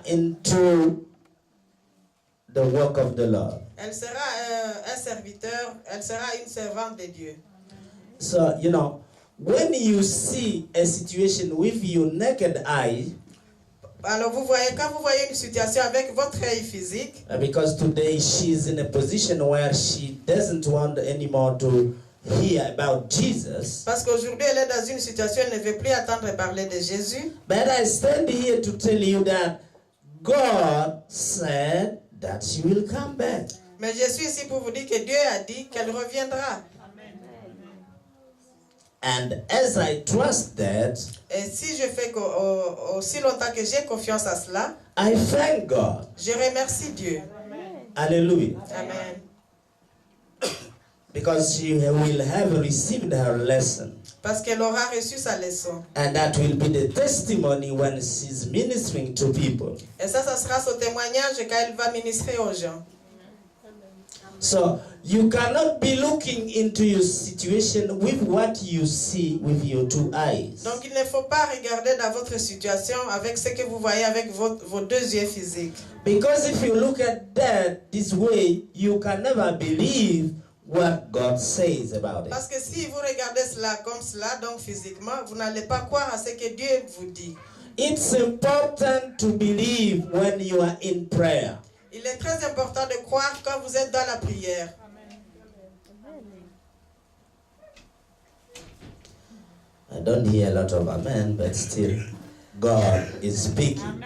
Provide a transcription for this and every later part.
into the work of the Lord. Elle sera un serviteur, elle sera une servante de Dieu. So, when you see a situation with your naked eye, Alors quand vous voyez une situation avec votre œil physique, because today she's in a position where she doesn't want anymore to hear about Jesus. Parce qu'aujourd'hui elle est dans une situation où elle ne veut plus entendre parler de Jésus. But I stand here to tell you that God said that she will come back. Mais je suis ici pour vous dire que Dieu a dit qu'elle reviendra. And as I trust that, Et si je fais aussi longtemps que j'ai confiance à cela, I thank God. je remercie Dieu. Hallelujah. Amen. Because she will have received her lesson. Parce qu'elle aura reçu sa leçon. And that will be the testimony when she's ministering to people. Et ça sera son témoignage quand elle va ministrer aux gens. So you cannot be looking into your situation with what you see with your two eyes. Donc il ne faut pas regarder dans votre situation avec ce que vous voyez avec vos deux yeux physiques. Because if you look at that this way, you can never believe what God says about it. Parce que si vous regardez cela comme cela, donc physiquement, vous n'allez pas croire à ce que Dieu vous dit. It's important to believe when you are in prayer. Il est très important de croire quand vous êtes dans la prière. I don't hear a lot of amen, but still, God is speaking.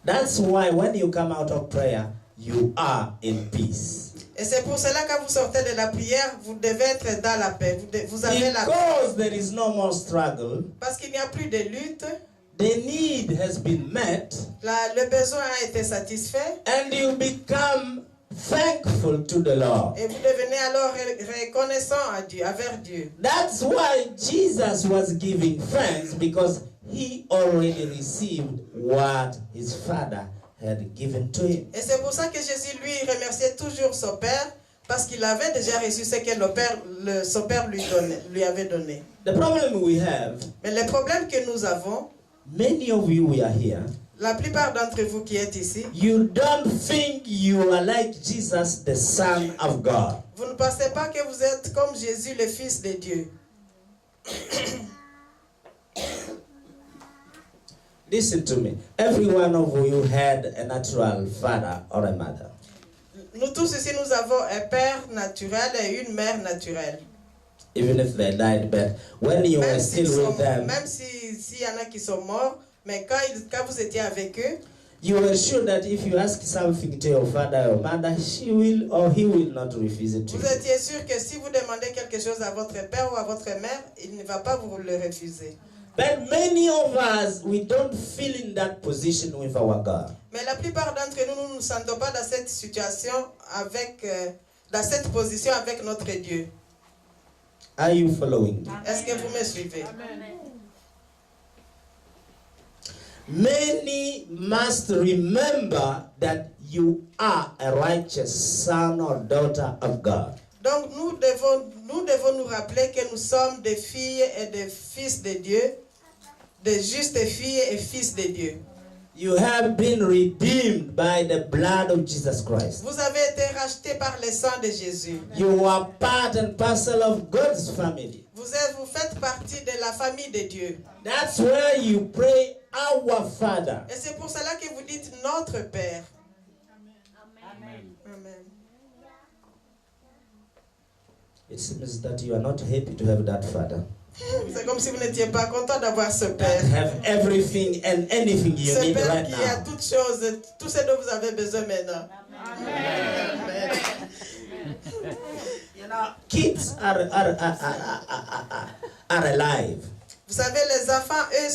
That's why when you come out of prayer, you are in peace. Et c'est pour cela que quand vous sortez de la prière, vous devez être dans la paix. Vous avez la paix. Because there is no more struggle. Parce qu'il n'y a plus de lutte. The need has been met. Le besoin a été satisfait. And you become thankful to the Lord. Et vous devenez alors reconnaissant à Dieu, envers Dieu. That's why Jesus was giving thanks, because he already received what his Father had given to him. Et c'est pour ça que Jésus lui remerciait toujours son Père, parce qu'il avait déjà reçu ce que son Père lui avait donné. The problem we have, mais le problème que nous avons, many of you we are here, la plupart d'entre vous qui êtes ici, you don't think you are like Jesus, the Son of God. Vous ne pensez pas que vous êtes comme Jésus, le Fils de Dieu. Listen to me. Every one of you had a natural father or a mother. Nous tous ici, nous avons un père naturel et une mère naturelle. Even if they died, but when you were still with them, même s'il y en a qui sont morts, mais quand vous étiez avec eux, you were sure that if you ask something to your father or mother, she will or he will not refuse it to you. Vous étiez sûr que si vous demandez quelque chose à votre père ou à votre mère, il ne va pas vous le refuser. But many of us, we don't feel in that position with our God. Mais la plupart d'entre nous, nous ne nous sentons pas dans cette situation dans cette position avec notre Dieu. Are you following me? Est-ce que vous me suivez? Many must remember that you are a righteous son or daughter of God. Donc nous devons nous rappeler que nous sommes des filles et des fils de Dieu, des justes filles et fils de Dieu. You have been redeemed by the blood of Jesus Christ. Vous avez été rachetés par le sang de Jésus. You are part and parcel of God's family. Vous faites partie de la famille de Dieu. That's where you pray, Our Father. Et c'est pour cela que vous dites notre Père. Amen. Amen. It seems that you are not happy to have that Father. C'est comme si vous n'étiez pas content d'avoir ce Père. Have everything and anything you Ce need Père right qui a now. toutes choses, tout ce dont vous avez besoin maintenant. Amen. Amen. You know, kids are alive. Vous savez, les enfants, eux,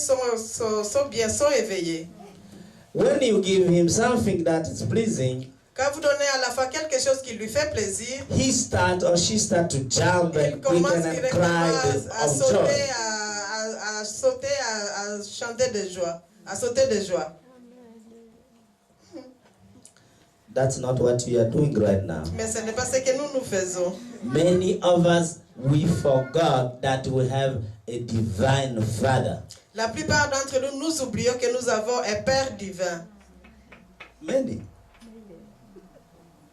sont éveillés. When you give him something that is pleasing, Quand vous donnez à la fois quelque chose qui lui fait plaisir, he start or she start to jump il and commence quicken and cry à of joy. sauter, à chanter de joie, à sauter de joie. That's not what we are doing right now. Mais ce n'est pas ce que nous faisons. Many of us, we forgot that we have a divine Father. La plupart d'entre nous, nous oublions que nous avons un Père divin. Many.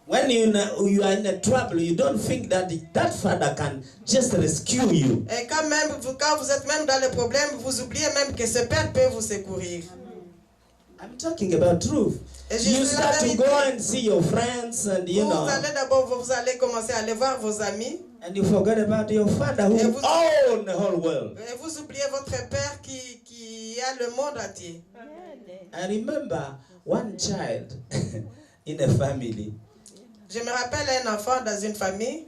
When you are in a trouble, you don't think that that father can just rescue you. Et quand vous êtes même dans les problèmes, vous oubliez même que ce Père peut vous secourir. I'm talking about truth. Et je You dis la start to vérité. go and see your friends and Vous allez commencer à aller voir vos amis. and you forget about your father who Et vous- owns the whole world. Et vous oubliez votre Père qui a le monde entier. I remember one child in a family. Je me rappelle un enfant dans une famille.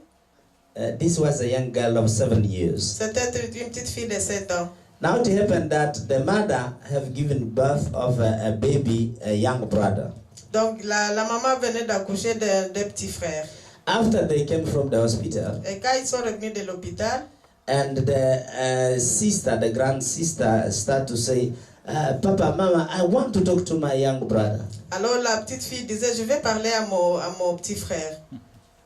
This was a young girl of 7 years. C'était une petite fille de 7 ans. Now it happened that the mother have given birth of a baby, a young brother. Donc la maman venait d'accoucher d'un petit frère. After they came from the hospital, Et quand ils sont revenus de l'hôpital, and the sister, the grand sister, start to say, Papa, Mama, I want to talk to my young brother. alors la petite fille disait, je vais parler à mon petit frère.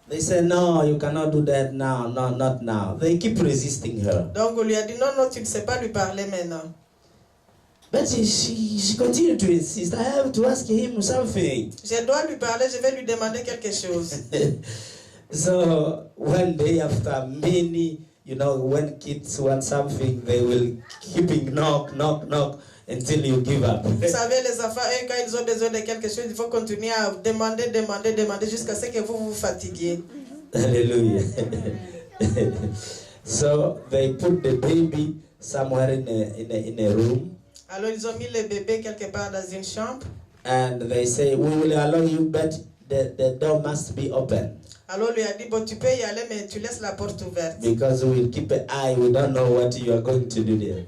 They said, no, you cannot do that now, no, not now. They keep resisting her. Donc on lui a dit, non, non, tu ne sais pas lui parler maintenant. But she continued to insist, I have to ask him something. Je dois lui parler, je vais lui demander quelque chose. So one day after many, when kids want something, they will keeping knock until you give up. Vous savez, les enfants, eux, quand ils ont besoin de quelque chose, il faut continuer à demander jusqu'à ce que vous vous fatiguiez. Hallelujah. So they put the baby somewhere in a room, Alors ils ont mis le bébé quelque part dans une chambre. and they say, we will allow you, but the door must be open, Alors on lui a dit, bon, tu peux y aller, mais tu laisses la porte ouverte. because we'll keep an eye. We don't know what you are going to do there.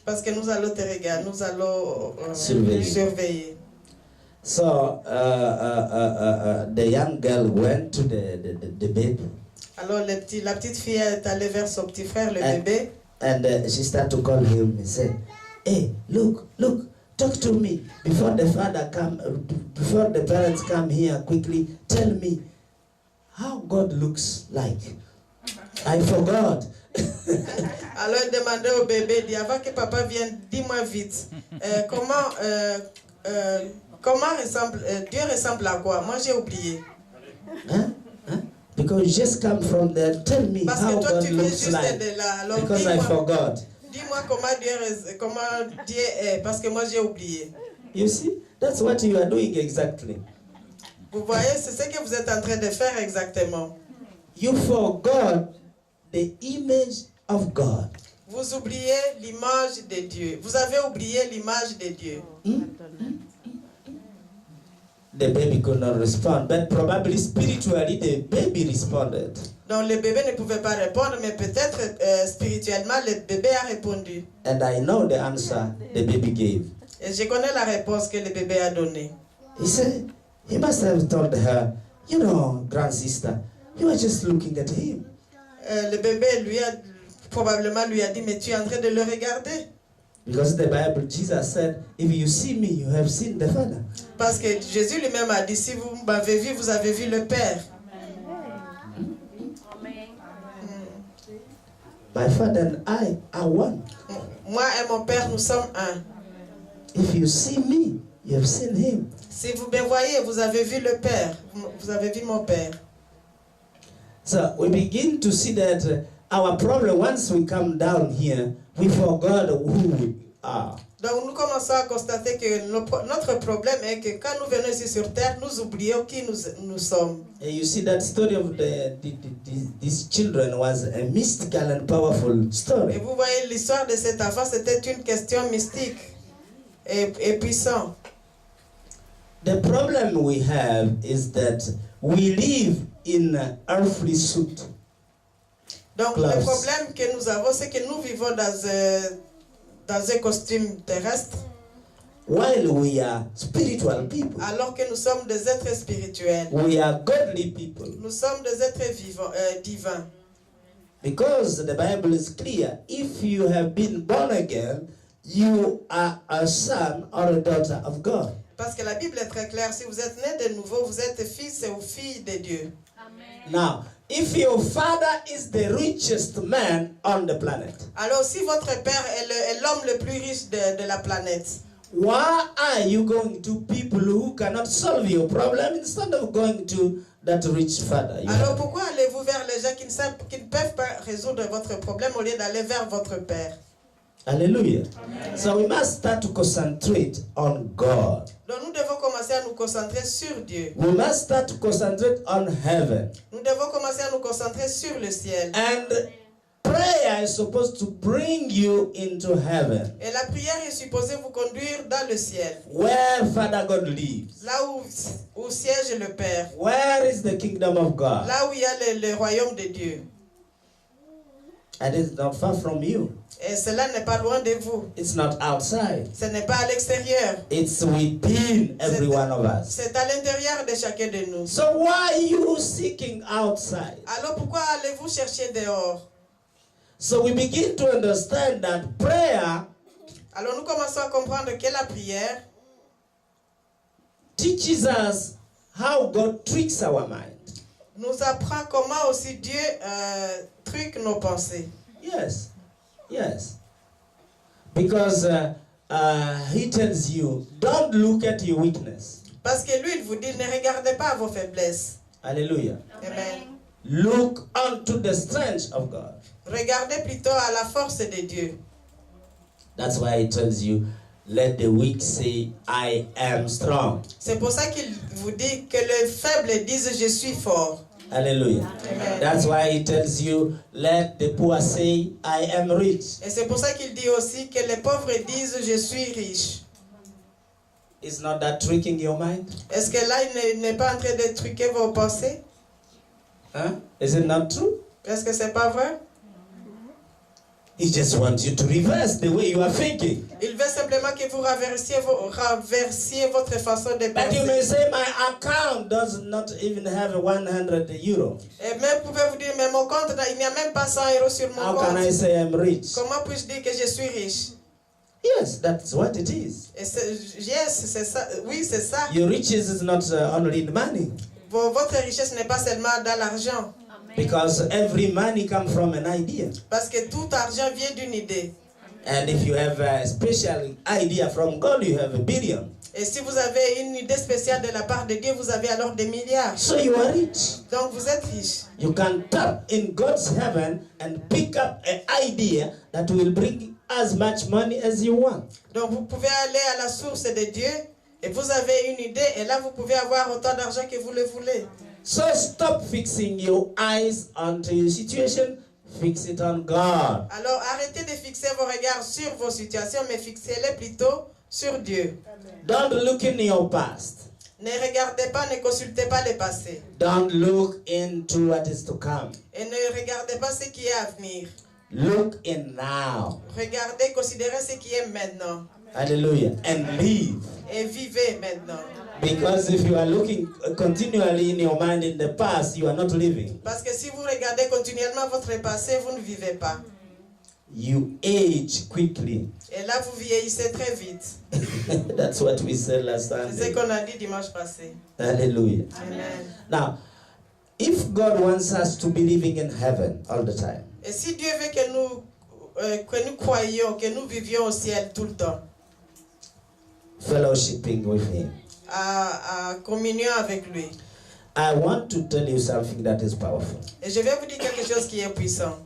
Parce que nous allons te regarder, nous allons surveiller. So the young girl went to the baby, Alors la petite fille est allée vers son petit frère, le bébé. and she started to call him and said, hey, look, talk to me before the parents come here. Quickly tell me how God looks like. I forgot. Alors elle demandait au bébé, dit, avant que papa vienne, dis-moi vite, comment Dieu ressemble à quoi? Moi j'ai oublié. Huh? Because you just come from there. Tell me Parce how que toi God tu viens looks juste like. de là. Alors Because I forgot. dis-moi comment Dieu est, parce que moi j'ai oublié. You see, that's what you are doing exactly. Vous voyez, c'est ce que vous êtes en train de faire exactement. You forgot the image of God. Vous oubliez l'image de Dieu. Vous avez oublié l'image de Dieu. The baby could not respond, but probably spiritually the baby responded. Donc le bébé ne pouvait pas répondre, mais peut-être spirituellement le bébé a répondu. And I know the answer the baby gave. Et je connais la réponse que le bébé a donnée. He said, he must have told her, grand sister, you are just looking at him. Le bébé probablement lui a dit, mais tu es en train de le regarder. Because the Bible, Jesus said, if you see me, you have seen the Father. Parce que Jésus lui-même a dit, si vous m'avez vu, vous avez vu le Père. My Father and I are one. Moi et mon Père, nous sommes un. If you see me, you have seen him. Si vous me voyez, vous avez vu le Père. Vous avez vu mon Père. So we begin to see that our problem, once we come down here, we forgot who we are. Donc nous commençons à constater que notre problème est que quand nous venons ici sur terre, nous oublions qui nous sommes. And you see that story of these children was a mystical and powerful Et story. vous voyez l'histoire de cet enfant, c'était une question mystique et puissante. The problem we have is that we live in an earthly suit. Donc Klaus. le problème que nous avons, c'est que nous vivons dans un costume terrestre, While we are spiritual people, alors que nous sommes des êtres spirituels. we are godly people. Nous sommes des êtres divins. Because the Bible is clear, if you have been born again, you are a son or a daughter of God. Parce que la Bible est très claire, si vous êtes né de nouveau, vous êtes fils ou fille de Dieu. Now, if your father is the richest man on the planet, Alors si votre père est l'homme le plus riche de la planète, why are you going to people who cannot solve your problem instead of going to that rich father? alors pourquoi allez-vous vers les gens qui ne peuvent pas résoudre votre problème au lieu d'aller vers votre père? Hallelujah. So we must start to concentrate on God. Donc nous devons commencer à nous concentrer sur Dieu. We must start to concentrate on heaven. Nous devons commencer à nous concentrer sur le ciel. And prayer is supposed to bring you into heaven, Et la prière est supposée vous conduire dans le ciel, where Father God lives. là où siège le Père, Where is the kingdom of God? là où il y a le royaume de Dieu. And it's not far from you. Et cela n'est pas loin de vous. It's not outside. Ce n'est pas à l'extérieur. It's within every one of us. C'est à l'intérieur de chacun de nous. So why are you seeking outside? Alors pourquoi allez-vous chercher dehors? So we begin to understand that prayer Alors nous commençons à comprendre que la prière teaches us how God tricks our mind. nous apprend comment aussi Dieu truque nos pensées. Yes. Yes. Because he tells you, don't look at your weakness. Parce que lui, il vous dit, ne regardez pas vos faiblesses. Hallelujah. Amen. Look unto the strength of God. Regardez plutôt à la force de Dieu. That's why he tells you, let the weak say, I am strong. C'est pour ça qu'il vous dit que les faibles disent, je suis fort. Hallelujah. Amen. That's why he tells you, let the poor say, I am rich. Et c'est pour ça qu'il dit aussi que les pauvres disent, je suis riche. Is not that tricking your mind? Est-ce que là, il n'est pas en train de truquer vos pensées? Huh? Is it not true? Est-ce que c'est pas vrai? He just wants you to reverse the way you are thinking. Il veut simplement que vous renversiez votre façon de But you may penser. say, my account does not even have 100 euro. Et même pouvez-vous dire, mais mon compte, il n'y a même pas 100 euros sur mon How can I compte. say I'm rich? Comment puis-je dire que je suis riche? Yes, that's what it is. Et c'est ça. Oui, c'est ça. Your riches is not only in money. Votre richesse n'est pas seulement dans l'argent. Because every money comes from an idea. Parce que tout argent vient d'une idée. And if you have a special idea from God, you have a billion. Et si vous avez une idée spéciale de la part de Dieu, vous avez alors des milliards. So you are rich. Donc vous êtes riche. You can tap in God's heaven and pick up an idea that will bring as much money as you want. Donc vous pouvez aller à la source de Dieu et vous avez une idée et là vous pouvez avoir autant d'argent que vous le voulez. So stop fixing your eyes onto your situation. Fix it on God. Alors arrêtez de fixer vos regards sur vos situations, mais fixez-les plutôt sur Dieu. Don't look in your past. Ne regardez pas, ne consultez pas le passé. Don't look into what is to come. Et ne regardez pas ce qui est à venir. Look in now. Regardez, considérez ce qui est maintenant. Hallelujah. And live. Et vivez maintenant. Because if you are looking continually in your mind in the past, you are not living. Parce que si vous regardez continuellement votre passé, vous ne vivez pas. You age quickly. Et là, vous vieillissez très vite. That's what we said last C'est ce Sunday. qu'on a dit dimanche passé. Hallelujah. Amen. Now, if God wants us to be living in heaven all the time, Et si Dieu veut que nous croyions, que nous vivions au ciel tout le temps, fellowshipping with Him, à communion avec lui. I want to tell you something that is powerful. Et je vais vous dire quelque chose qui est puissant.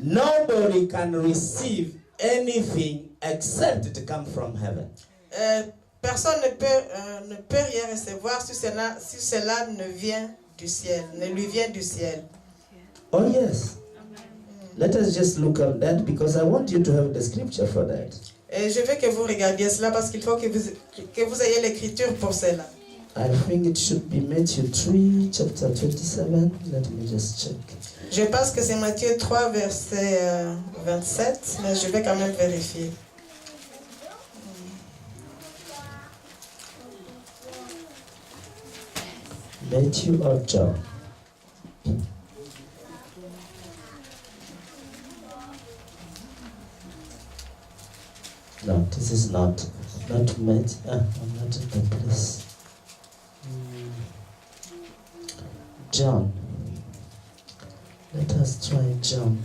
Nobody can receive anything except it come from heaven. Personne ne peut rien recevoir si cela ne vient du ciel, ne lui vient du ciel. Oh yes. Let us just look at that because I want you to have the scripture for that. Et je veux que vous regardiez cela parce qu'il faut que vous ayez l'écriture pour cela. I think it should be Matthew 3, chapter 27. Let me just check. Je pense que c'est Matthieu 3, verset 27, mais je vais quand même vérifier. Matthew or John? No, this is not Matthew. I'm not in the place. John. Let us try John.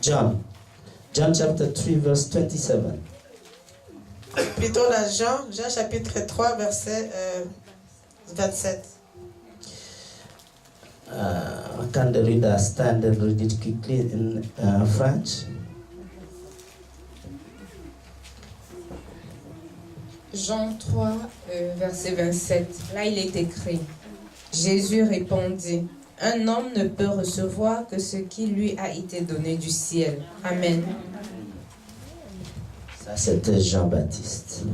John chapter 3 verse 27. Plutôt dans Jean chapitre 3, verset 27. Can the reader stand and read it quickly in French? Jean 3, verset 27. Là, il est écrit. Jésus répondit, un homme ne peut recevoir que ce qui lui a été donné du ciel. Amen. Ça, c'était Jean-Baptiste.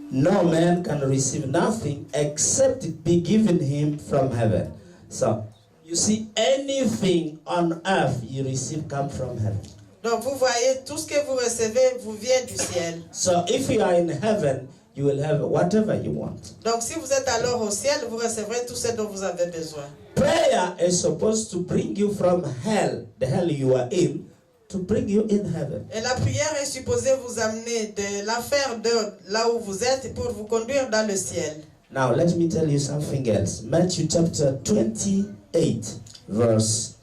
No man can receive nothing except it be given him from heaven. So, you see, anything on earth you receive come from heaven. Donc vous voyez, tout ce que vous recevez vous vient du ciel. So, if you are in heaven, you will have whatever you want. Donc si vous êtes alors au ciel, vous recevrez tout ce dont vous avez besoin. Prayer is supposed to bring you from hell, the hell you are in, to bring you in heaven. Et la prière est supposée vous amener de l'enfer de là où vous êtes pour vous conduire dans le ciel. Now, let me tell you something else. Matthew chapter 28, verse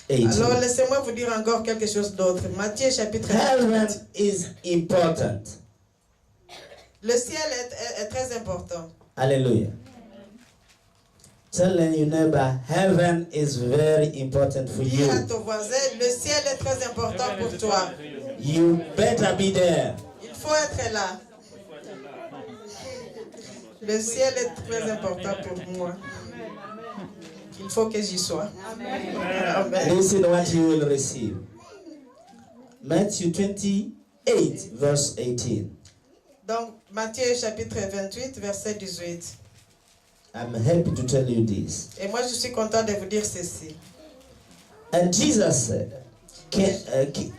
18. Alors laissez-moi vous dire encore quelque chose d'autre. Matthieu chapitre Heaven 28. is important. Le ciel est très important. Hallelujah. Tell your neighbor, heaven is very important for Dis you. à ton voisin, le ciel est très important pour toi. You better be there. Il faut être là. Le ciel est très important pour moi. Il faut que j'y sois. Amen. Listen what you will receive. Matthew 28, verse 18. Donc, Matthieu chapitre 28, verset 18. I'm happy to tell you this. Et moi, je suis content de vous dire ceci. And Jesus said,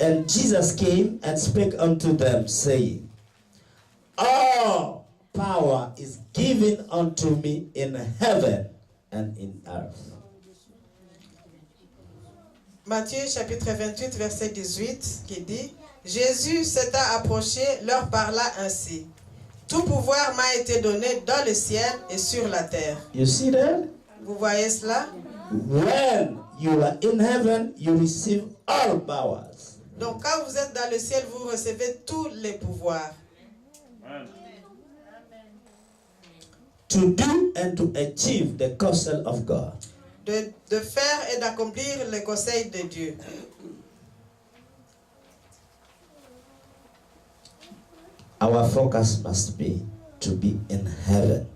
and Jesus came and spake unto them, saying, all power is given unto me in heaven and in earth. Matthieu chapitre 28, verset 18, qui dit, Jésus s'étant approché, leur parla ainsi. Tout pouvoir m'a été donné dans le ciel et sur la terre. You see that? Vous voyez cela? When you are in heaven, you receive all powers. Donc quand vous êtes dans le ciel, vous recevez tous les pouvoirs. To do and to achieve the counsel of God. De faire et d'accomplir les conseils de Dieu. Our focus must be to be in heaven.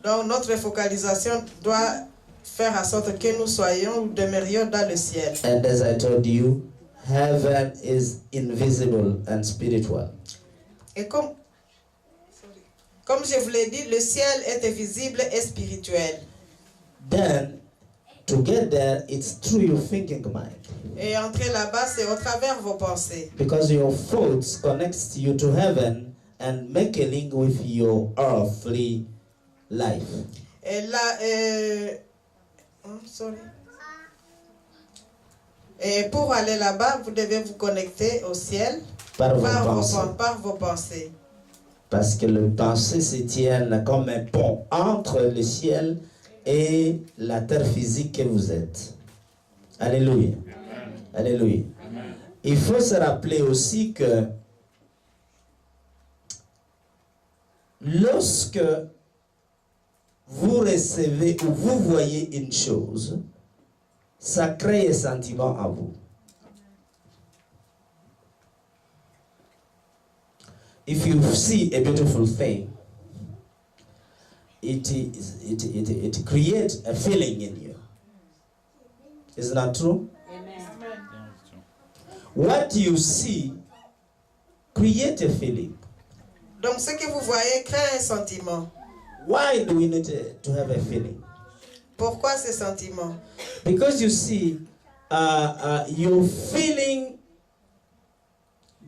Donc notre focalisation doit faire en sorte que nous soyons ou demeurions dans le ciel. And as I told you, heaven is invisible and spiritual. Et comme je vous l'ai dit, le ciel est invisible et spirituel. Then, to get there, it's through your thinking mind. Et entrer là-bas, c'est au travers vos pensées. Because your thoughts connect you to heaven and make a link with your earthly life. Et là, Et pour aller là-bas, vous devez vous connecter au ciel Par vos pensées. par vos pensées. Parce que les pensées se tiennent comme un pont entre le ciel et la terre physique que vous êtes. Alléluia. Alléluia. Il faut se rappeler aussi que lorsque vous recevez ou vous voyez une chose, ça crée un sentiment à vous. If you see a beautiful thing, it creates a feeling in you. Isn't that true? Amen. What you see creates a feeling. Donc ce que vous voyez crée un sentiment. Why do we need to have a feeling? Pourquoi ce sentiment? Because you see, your feeling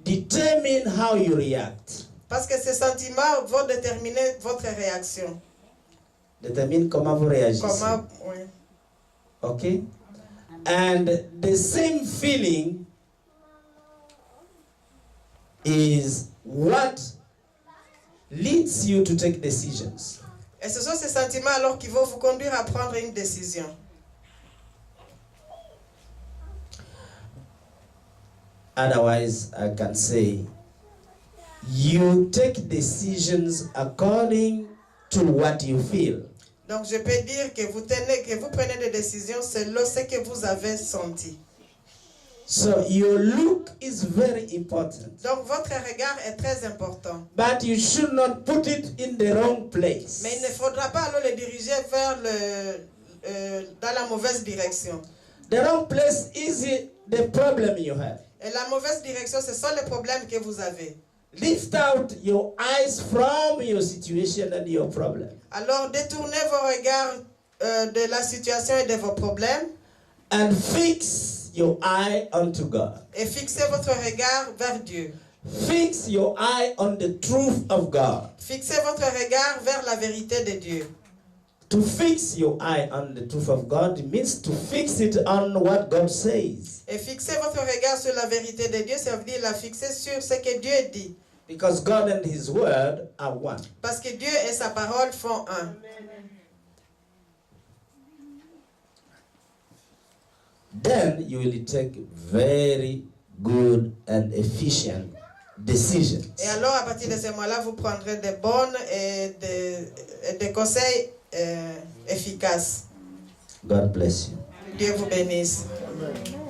determine how you react. Parce que ces sentiments vont déterminer votre réaction. Détermine comment vous réagissez. Comment, oui. Okay? And the same feeling is what leads you to take decisions. Et ce sont ces sentiments alors qui vont vous conduire à prendre une décision. Otherwise, I can say, you take decisions according to what you feel. Donc je peux dire que vous prenez des décisions selon ce que vous avez senti. So your look is very important. Donc votre regard est très important. But you should not put it in the wrong place. Mais il ne faudra pas alors le diriger vers dans la mauvaise direction. The wrong place is the problem you have. Et la mauvaise direction, ce sont les problèmes que vous avez. Lift out your eyes from your situation and your problem. Alors détournez vos regards de la situation et de vos problèmes. And fix your eye onto God. Et fixez votre regard vers Dieu. Fix your eye on the truth of God. Fixez votre regard vers la vérité de Dieu. To fix your eye on the truth of God means to fix it on what God says. Et fixer votre regard sur la vérité de Dieu, ça veut dire la fixer sur ce que Dieu dit. Because God and His Word are one. Parce que Dieu et sa parole font un. Then you will take very good and efficient decisions. Et alors, à partir de ce moment-là, vous prendrez des bonnes et des conseils efficaces. God bless you. Dieu vous bénisse. Amen.